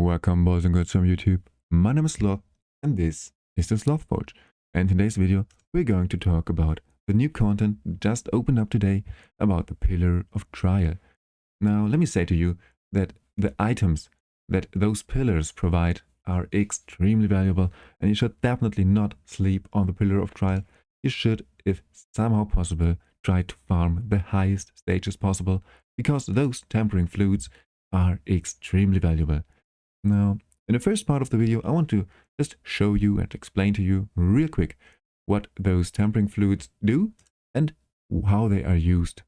Welcome boys and girls from YouTube. My name is Sloth and this is the SlothForge. And in today's video we're going to talk about the new content just opened up today about the Pillar of Trial. Now let me say to you that the items that those pillars provide are extremely valuable, and you should definitely not sleep on the Pillar of Trial. You should, if somehow possible, try to farm the highest stages possible, because those tempering fluids are extremely valuable. Now, in the first part of the video, I want to just show you and explain to you real quick what those tempering fluids do and how they are used.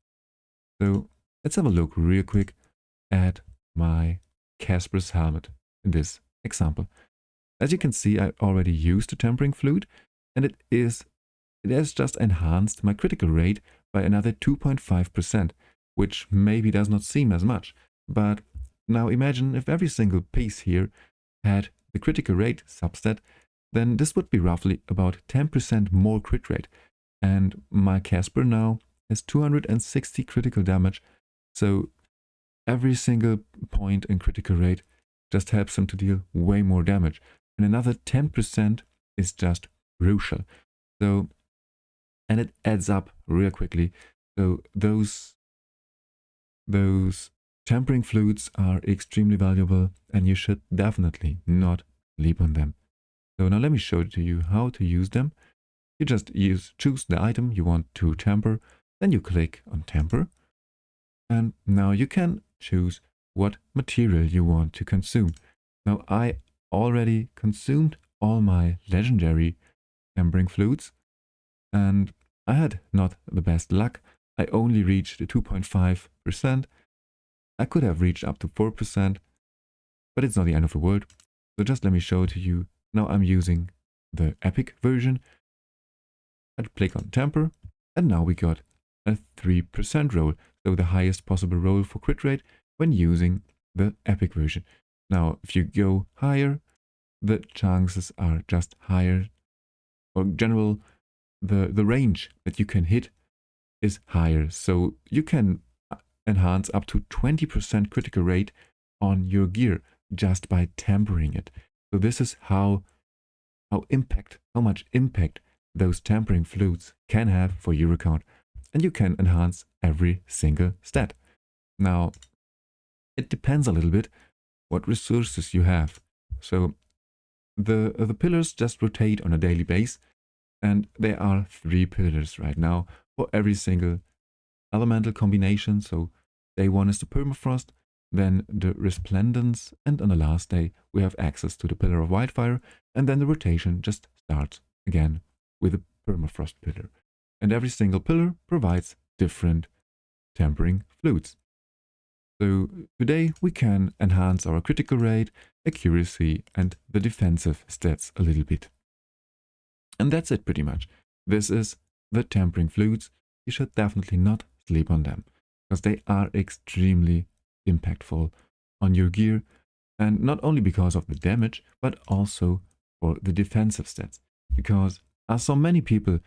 So let's have a look real quick at my Casper's helmet in this example. As you can see, I already used the tempering fluid, and it has just enhanced my critical rate by another 2.5%, which maybe does not seem as much, but now imagine if every single piece here had the critical rate substat, then this would be roughly about 10% more crit rate. And my Casper now has 260 critical damage, so every single point in critical rate just helps him to deal way more damage. And another 10% is just crucial. So, and it adds up real quickly. So those tempering fluids are extremely valuable, and you should definitely not sleep on them. So now let me show to you how to use them. You just choose the item you want to temper, then you click on temper, and now you can choose what material you want to consume. Now I already consumed all my legendary tempering fluids, and I had not the best luck. I only reached 2.5%. I could have reached up to 4%, but it's not the end of the world. So just let me show it to you. Now I'm using the epic version. I'd click on temper, and now we got a 3% roll. So the highest possible roll for crit rate when using the epic version. Now if you go higher, the chances are just higher. Or in general, the range that you can hit is higher. So you can enhance up to 20% critical rate on your gear just by tempering it. So this is how much impact those tempering fluids can have for your account, and you can enhance every single stat. Now it depends a little bit what resources you have. So the pillars just rotate on a daily basis, and there are 3 pillars right now for every single elemental combination. So day 1 is the Permafrost, then the Resplendence, and on the last day we have access to the Pillar of Wildfire, and then the rotation just starts again with the Permafrost pillar. And every single pillar provides different tempering fluids. So today we can enhance our critical rate, accuracy, and the defensive stats a little bit. And that's it pretty much. This is the tempering fluids. You should definitely not sleep on them, because they are extremely impactful on your gear, and not only because of the damage, but also for the defensive stats. Because I saw many people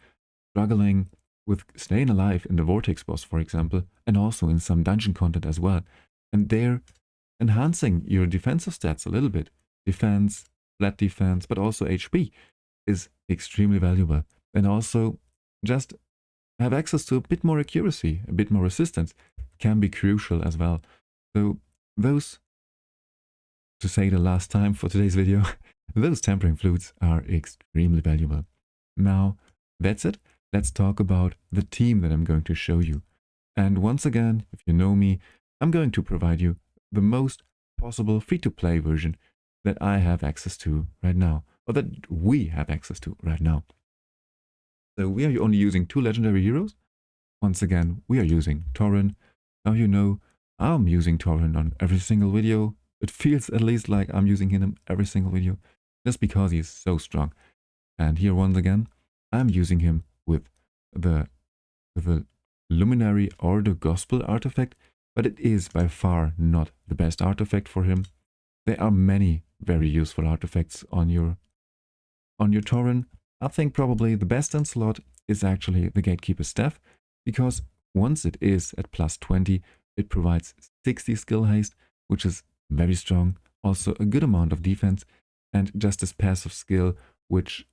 struggling with staying alive in the Vortex boss, for example, and also in some dungeon content as well. And they're enhancing your defensive stats a little bit. Defense, flat defense, but also HP is extremely valuable. And also just have access to a bit more accuracy, a bit more resistance can be crucial as well. So those, to say the last time for today's video, those tempering fluids are extremely valuable. Now that's it. Let's talk about the team that I'm going to show you. And once again, if you know me, I'm going to provide you the most possible free-to-play version that I have access to right now, or that we have access to right now. So we are only using 2 legendary heroes. Once again, we are using Torrin. Now you know I'm using Torrin on every single video. It feels at least like I'm using him in every single video, just because he is so strong. And here once again, I'm using him with the Luminary or the Gospel artifact, but it is by far not the best artifact for him. There are many very useful artifacts on your Torrin. I think probably the best in slot is actually the Gatekeeper's Staff, because once it is at +20, it provides 60 skill haste, which is very strong. also a good amount of defense, and just this passive skill which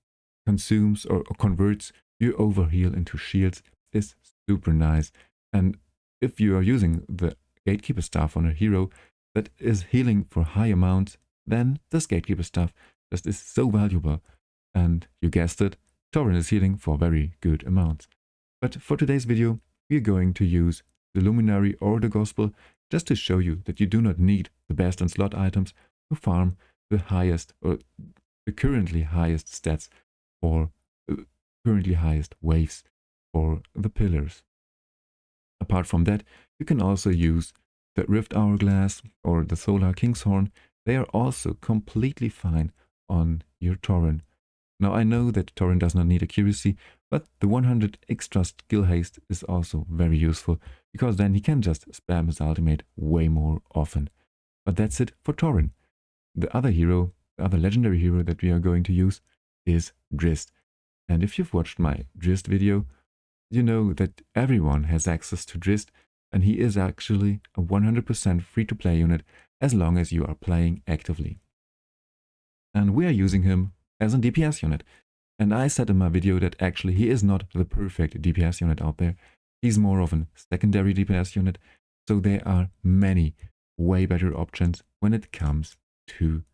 consumes or converts your overheal into shields is super nice. And if you are using the Gatekeeper staff on a hero that is healing for high amounts, then this Gatekeeper staff just is so valuable. And you guessed it, Torrin is healing for very good amounts. But for today's video, we are going to use the Luminary or the Gospel just to show you that you do not need the best and slot items to farm the highest or the currently highest stats or currently highest waves for the pillars. Apart from that, you can also use the Rift Hourglass or the Solar King's Horn. They are also completely fine on your Torrin. Now I know that Torrin does not need accuracy, but the 100 extra skill haste is also very useful, because then he can just spam his ultimate way more often. But that's it for Torrin. The other hero, the other legendary hero that we are going to use is Drizzt. And if you've watched my Drizzt video, you know that everyone has access to Drizzt, and he is actually a 100% free-to-play unit as long as you are playing actively. And we are using him as a DPS unit. And I said in my video that actually he is not the perfect DPS unit out there. He's more of a secondary DPS unit, so there are many way better options when it comes to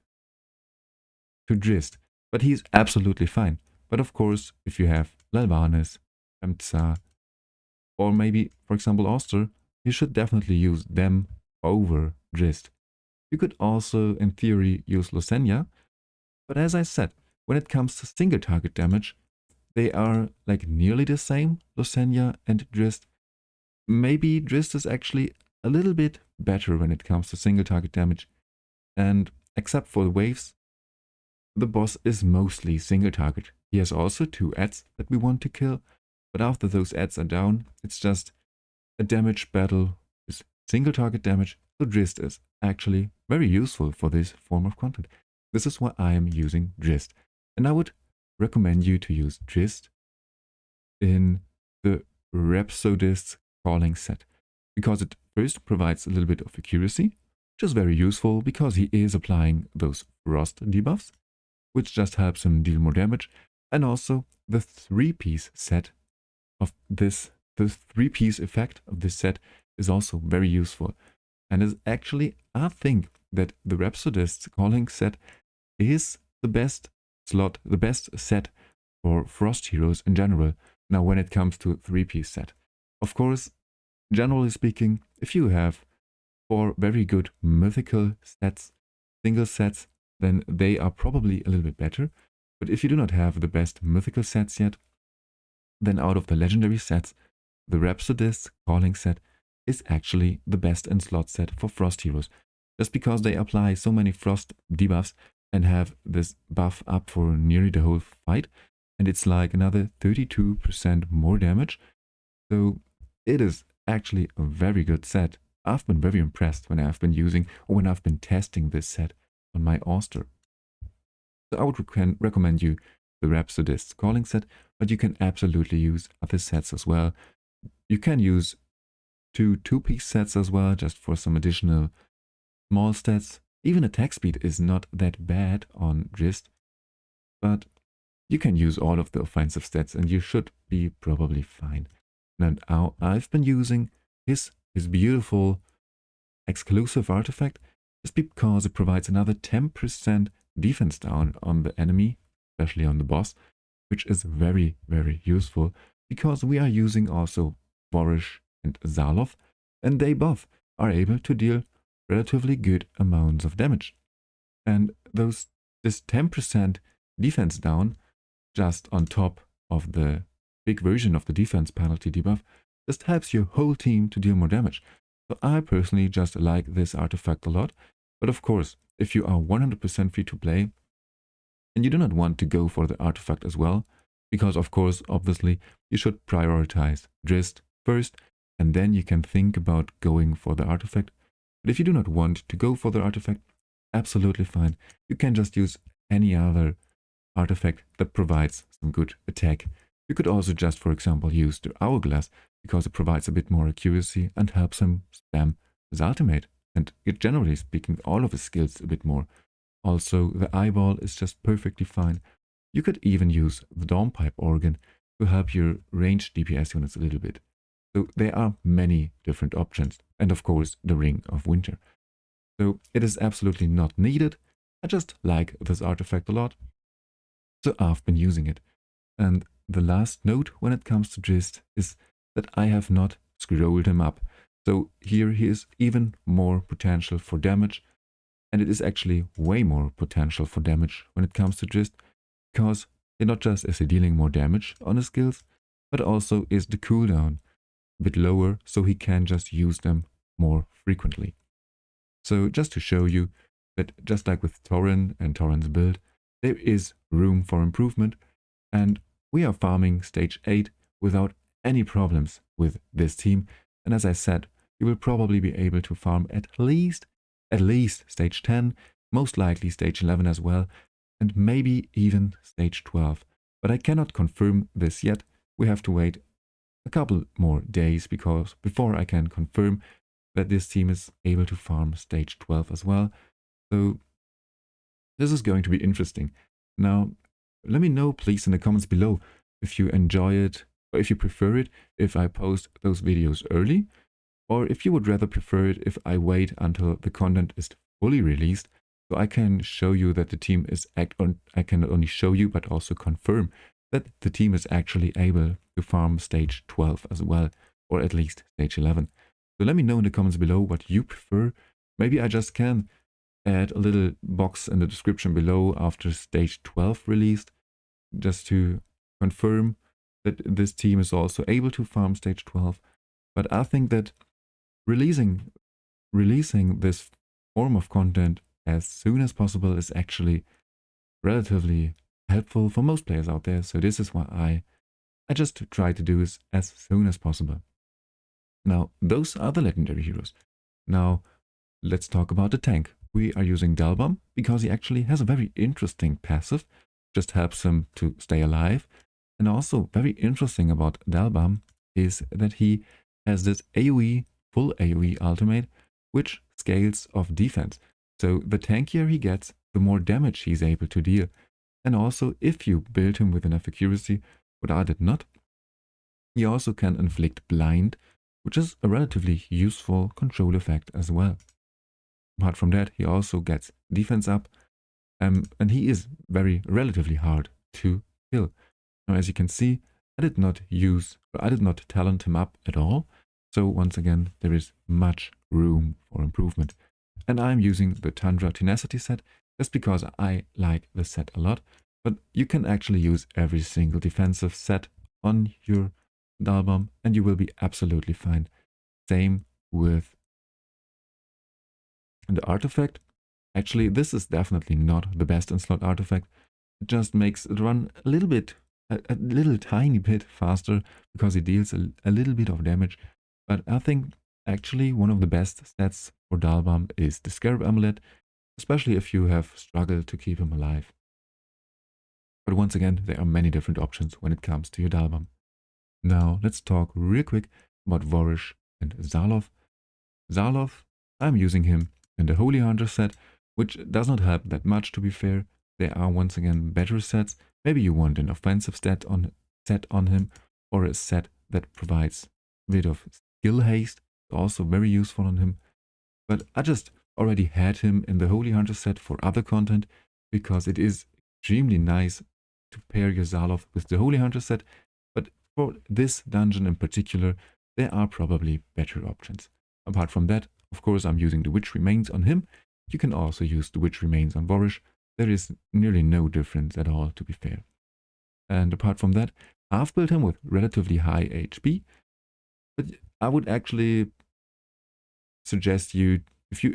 Drizzt. But he's absolutely fine. But of course, if you have Lalvanis, Emza, or maybe, for example, Oster, you should definitely use them over Drizzt. You could also, in theory, use Losenya, but as I said, when it comes to single target damage, they are like nearly the same, Losenya and Drizzt. Maybe Drizzt is actually a little bit better when it comes to single target damage, and except for the waves, the boss is mostly single target. He has also 2 adds that we want to kill, but after those adds are down, it's just a damage battle with single target damage, so Drizzt is actually very useful for this form of content. This is why I am using Drizzt, and I would recommend you to use Drizzt in the Rhapsodist's Calling set, because it first provides a little bit of accuracy, which is very useful because he is applying those frost debuffs, which just helps him deal more damage, and also the 3-piece set of this, the 3-piece effect of this set is also very useful, and is actually, I think that the Rhapsodist's Calling set is the best slot, the best set for Frost heroes in general, now when it comes to a 3-piece set. Of course, generally speaking, if you have 4 very good mythical sets, single sets, then they are probably a little bit better. But if you do not have the best mythical sets yet, then out of the legendary sets, the Rhapsodist's Calling set is actually the best in slot set for Frost heroes, just because they apply so many Frost debuffs and have this buff up for nearly the whole fight, and it's like another 32% more damage. So it is actually a very good set. I've been very impressed when I've been using or when I've been testing this set on my Oster. So I would recommend you the Rhapsodist's Calling set, but you can absolutely use other sets as well. You can use 2 2-piece sets as well, just for some additional small stats. Even attack speed is not that bad on Drizzt, but you can use all of the offensive stats and you should be probably fine. And now I've been using his beautiful exclusive artifact just because it provides another 10% defense down on the enemy, especially on the boss, which is very, very useful because we are using also Voresh and Sloth, and they both are able to deal relatively good amounts of damage. And this 10% defense down, just on top of the big version of the defense penalty debuff, just helps your whole team to deal more damage. So I personally just like this artifact a lot. But of course, if you are 100% free to play and you do not want to go for the artifact as well, because of course, obviously, you should prioritize Drizzt first, and then you can think about going for the artifact. But if you do not want to go for the artifact, absolutely fine. You can just use any other artifact that provides some good attack. You could also just, for example, use the Hourglass because it provides a bit more accuracy and helps him spam his ultimate and generally speaking, all of his skills a bit more. Also, the eyeball is just perfectly fine. You could even use the Dawnpipe organ to help your ranged DPS units a little bit. So there are many different options, and of course the Ring of Winter. So it is absolutely not needed. I just like this artifact a lot, so I've been using it. And the last note when it comes to Drizzt is that I have not scrolled him up. So here he is even more potential for damage, and it is actually way more potential for damage when it comes to Drizzt, because not just is he dealing more damage on his skills, but also is the cooldown a bit lower, so he can just use them more frequently. So just to show you that just like with Torrin and Torrin's build, there is room for improvement, and we are farming stage 8 without any problems with this team. And as I said, you will probably be able to farm at least stage 10, most likely stage 11 as well, and maybe even stage 12. But I cannot confirm this yet. We have to wait a couple more days before I can confirm that this team is able to farm stage 12 as well. So this is going to be interesting. Now, let me know please in the comments below if you enjoy it, or if you prefer it if I post those videos early, or if you would rather prefer it if I wait until the content is fully released, so I can show you that the team is I can not only show you but also confirm that the team is actually able to farm stage 12 as well, or at least stage 11. So let me know in the comments below what you prefer. Maybe I just can add a little box in the description below after stage 12 released, just to confirm that this team is also able to farm stage 12. But I think that releasing this form of content as soon as possible is actually relatively helpful for most players out there. So this is why I just try to do this as soon as possible. Now, those are the legendary heroes. Now, let's talk about the tank. We are using Dallbam because he actually has a very interesting passive, just helps him to stay alive. And also very interesting about Dallbam is that he has this AoE, full AoE ultimate, which scales off defense. So the tankier he gets, the more damage he's able to deal. And also, if you build him with enough accuracy, what I did not, he also can inflict blind, which is a relatively useful control effect as well. Apart from that, he also gets defense up, and he is relatively hard to kill. Now, as you can see, I did not talent him up at all. So once again, there is much room for improvement. And I'm using the Tundra Tenacity set just because I like the set a lot. But you can actually use every single defensive set on your Dallbam and you will be absolutely fine. Same with the artifact. Actually, this is definitely not the best in slot artifact. It just makes it run a little bit, a little tiny bit faster because it deals a little bit of damage. But I think actually one of the best stats for Dallbam is the Scarab Amulet, especially if you have struggled to keep him alive. But once again, there are many different options when it comes to your Dallbam. Now, let's talk real quick about Voresh and Sloth. Sloth, I'm using him in the Holy Hunter set, which does not help that much to be fair. There are once again better sets. Maybe you want an offensive set on him, or a set that provides a bit of skill haste, also very useful on him. But I just already had him in the Holy Hunter set for other content, because it is extremely nice to pair your Sloth with the Holy Hunter set. But for this dungeon in particular, there are probably better options. Apart from that, of course, I'm using the Witch Remains on him. You can also use the Witch Remains on Voresh. There is nearly no difference at all, to be fair. And apart from that, I've built him with relatively high HP. But I would actually suggest you,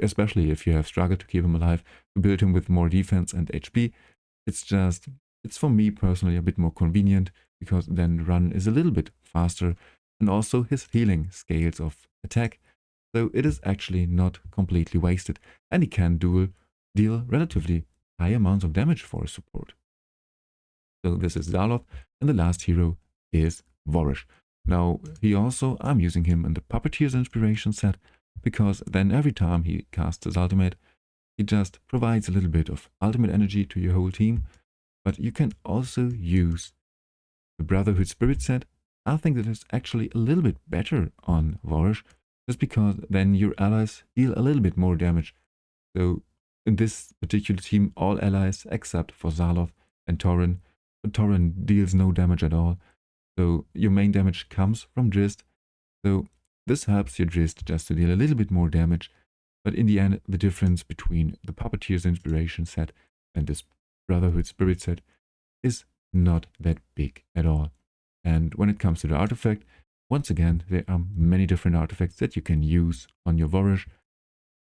especially if you have struggled to keep him alive, to build him with more defense and HP. It's for me personally a bit more convenient, because then the run is a little bit faster, and also his healing scales of attack. So it is actually not completely wasted, and he can deal relatively high amounts of damage for his support. So this is Sloth, and the last hero is Voresh. Now, I'm using him in the Puppeteer's Inspiration set, because then every time he casts his ultimate, he just provides a little bit of ultimate energy to your whole team. But you can also use the Brotherhood Spirit set. I think that is actually a little bit better on Voresh, just because then your allies deal a little bit more damage. So in this particular team, all allies except for Sloth and Torrin. But Torrin deals no damage at all. So your main damage comes from Drizzt. So this helps your Drizzt just to deal a little bit more damage. But in the end, the difference between the Puppeteer's Inspiration set and this Brotherhood Spirit set is not that big at all. And when it comes to the artifact, once again, there are many different artifacts that you can use on your Voresh.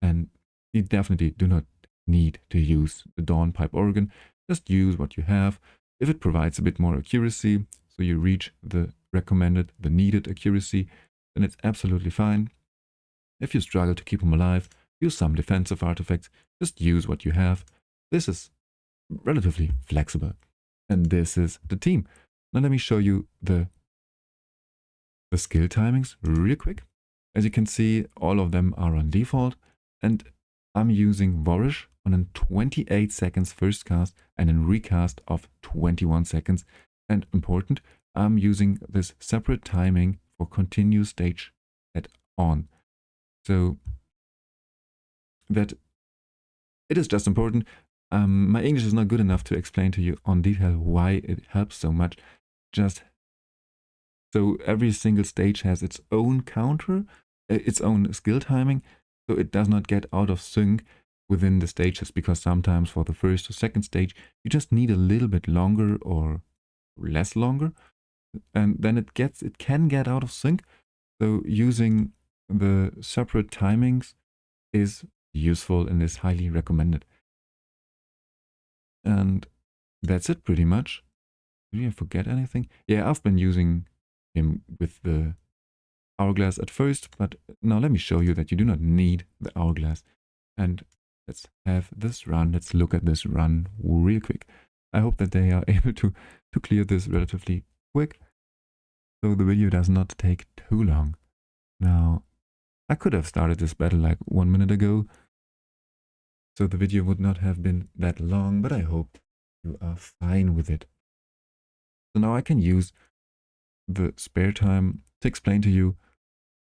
And you definitely do not need to use the Dawn Pipe Organ. Just use what you have. If it provides a bit more accuracy, so you reach the recommended, the needed accuracy, then it's absolutely fine. If you struggle to keep them alive, use some defensive artifacts. Just use what you have. This is relatively flexible. And this is the team. Now let me show you the skill timings real quick. As you can see, all of them are on default. And I'm using Voresh on a 28 seconds first cast and a recast of 21 seconds. And important, I'm using this separate timing for continuous stage at on. So that it is just important. My English is not good enough to explain to you on detail why it helps so much. Just so every single stage has its own counter, its own skill timing, so it does not get out of sync within the stages, because sometimes for the first or second stage you just need a little bit longer or less longer, and then it can get out of sync. So using the separate timings is useful and is highly recommended. And that's it pretty much. Did I forget anything? Yeah, I've been using him with the hourglass at first, but now let me show you that you do not need the hourglass. And let's have this run. Let's look at this run real quick. I hope that they are able to clear this relatively quick, so the video does not take too long. Now, I could have started this battle like 1 minute ago, so the video would not have been that long, but I hope you are fine with it. So now I can use the spare time to explain to you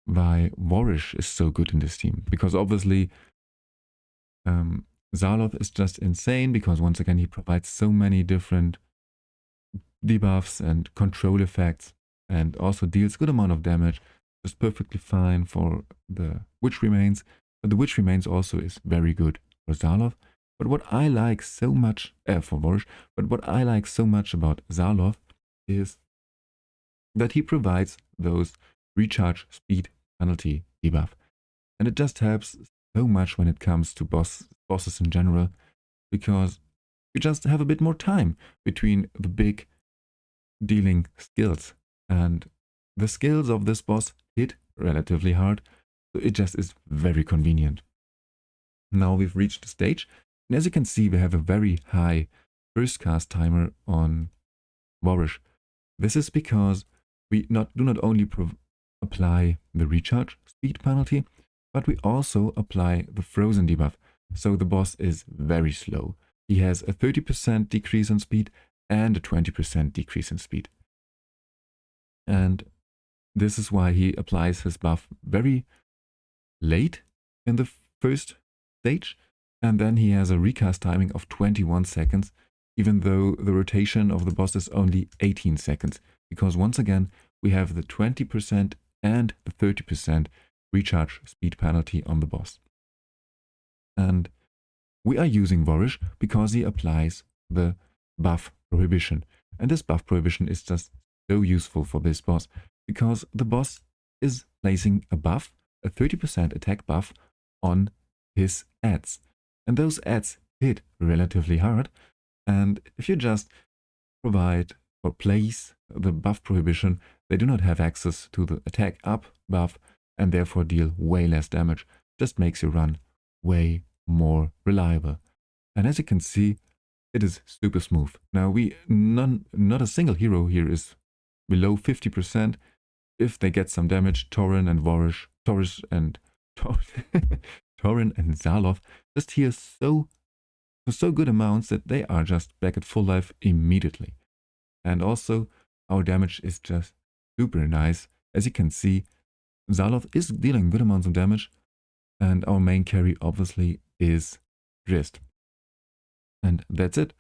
why Voresh is so good in this team. Because obviously, Sloth is just insane, because once again he provides so many different debuffs and control effects, and also deals good amount of damage, just perfectly fine for the Witch Remains. But the Witch Remains also is very good for Sloth. But what I like so much for Voresh, but what I like so much about Sloth is that he provides those recharge speed penalty debuff. And it just helps so much when it comes to bosses in general, because you just have a bit more time between the big dealing skills. And the skills of this boss hit relatively hard, so it just is very convenient. Now we've reached the stage, and as you can see, we have a very high first cast timer on Voresh. This is because we do not only apply the recharge speed penalty, but we also apply the frozen debuff. So the boss is very slow. He has a 30% decrease in speed and a 20% decrease in speed. And this is why he applies his buff very late in the first stage, and then he has a recast timing of 21 seconds, even though the rotation of the boss is only 18 seconds, because once again we have the 20% and the 30% recharge speed penalty on the boss. And we are using Voresh because he applies the buff prohibition, and this buff prohibition is just so useful for this boss, because the boss is placing a buff, a 30% attack buff, on his adds. And those adds hit relatively hard. And if you just provide or place the buff prohibition, they do not have access to the attack up buff and therefore deal way less damage. Just makes your run way more reliable. And as you can see, it is super smooth. Now not a single hero here is below 50%. If they get some damage, Torrin and Voresh Torrin and Sloth just heal so good amounts that they are just back at full life immediately. And also, our damage is just super nice. As you can see, Sloth is dealing good amounts of damage, and our main carry obviously is Drizzt. And that's it.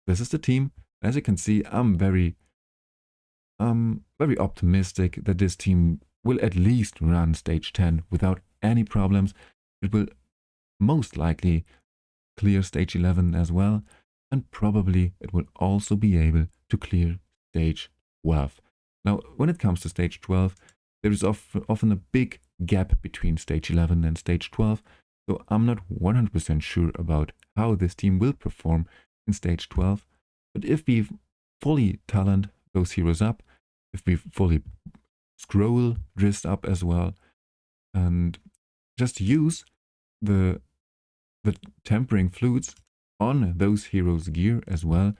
This is the team. As you can see, I'm very optimistic that this team will at least run stage 10 without any problems. It will most likely clear stage 11 as well, and probably it will also be able to clear stage 12. Now, when it comes to stage 12, there is often a big gap between stage 11 and stage 12, so I'm not 100% sure about how this team will perform in stage 12, but if we fully talent those heroes up, if we fully scroll Drizzt up as well, and just use the tempering flutes on those heroes' gear as well,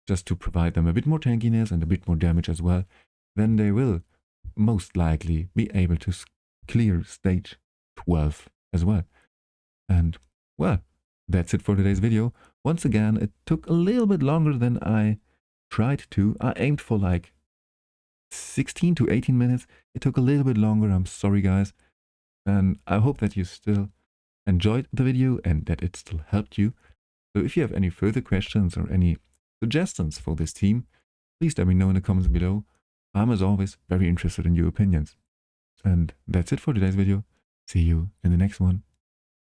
just to provide them a bit more tankiness and a bit more damage as well, then they will most likely be able to clear stage 12 as well. And, well, that's it for today's video. Once again, it took a little bit longer than I tried to. I aimed for like 16 to 18 minutes. It took a little bit longer. I'm sorry, guys. And I hope that you still enjoyed the video and that it still helped you. So if you have any further questions or any suggestions for this team, please let me know in the comments below. I'm, as always, very interested in your opinions. And that's it for today's video. See you in the next one.